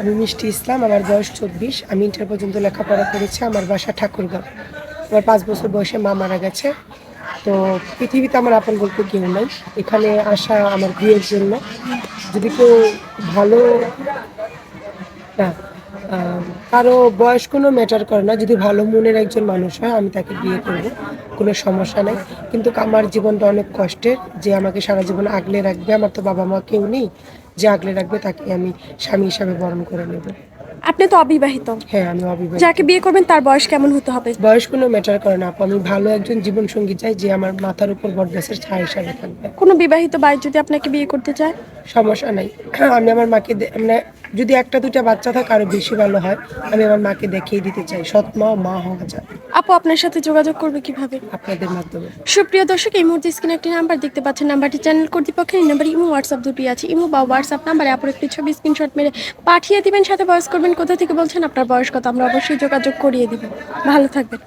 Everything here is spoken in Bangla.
আমি মিষ্টি ইসলাম, আমার বয়স 24। আমি ইন্টার পর্যন্ত লেখাপড়া করেছি। আমার বাসা ঠাকুরগাঁও। আমার 5 বছর বয়সে মা মারা গেছে। তো পৃথিবীতে আমার আপন বলতে কেউ নাই। এখানে আসা আমার বিয়ের জন্য। যদি কেউ ভালো না, আ কারো বয়স কোনো ম্যাটার করে না। যদি ভালো মনের একজন মানুষ হয় আমি তাকে বিয়ে করব। কোনো সমস্যা নাই। কিন্তু আমার জীবনটা অনেক কষ্টের। যে আমাকে সারা জীবন আগলে রাখবে। আমার তো বাবা-মা কেউ নেই। যে আগলে রাখবে তাকে আমি স্বামী হিসাবে বরণ করে নেব। আপনি তো অবিবাহিত। হ্যাঁ, আমি অবিবাহিত। যাকে বিয়ে করবেন তার বয়স কেমন হতে হবে? বয়স কোনো ম্যাটার করে না আপু। আমি ভালো একজন জীবনসঙ্গী চাই যে আমার মাথার উপর বটগাছের ছায়া হিসাবে থাকবে। কোনো বিবাহিত ভাই যদি আপনাকে বিয়ে করতে চায়? সমস্যা নাই। আমি আমার মাকে মানে যদি ১টা ২টা বাচ্চা থাকে আরো বেশি ভালো হয়। আমি আমার মাকে দেখিয়ে দিতে চাই। সৎ মা ও মা হওয়া যায় আপু আপনার সাথে যোগাযোগ করবে কিভাবে? আপনাদের মাধ্যমে। সুপ্রিয় দর্শক, এই মুহূর্তে স্ক্রিনে একটি নাম্বার দেখতে পাচ্ছেন। নাম্বারটি চ্যানেল কর্তৃপক্ষের। এই নাম্বারে ইমো হোয়াটসঅ্যাপ দুটোই আছে। ইমো বা হোয়াটসঅ্যাপ নাম্বারে আপুর একটি ছবি স্ক্রিনশট মেরে পাঠিয়ে দিবেন, সাথে ভয়েস করবেন কোথা থেকে বলছেন, আপনার বয়স কত। আমরা অবশ্যই যোগাযোগ করিয়ে দিব। ভালো থাকবেন।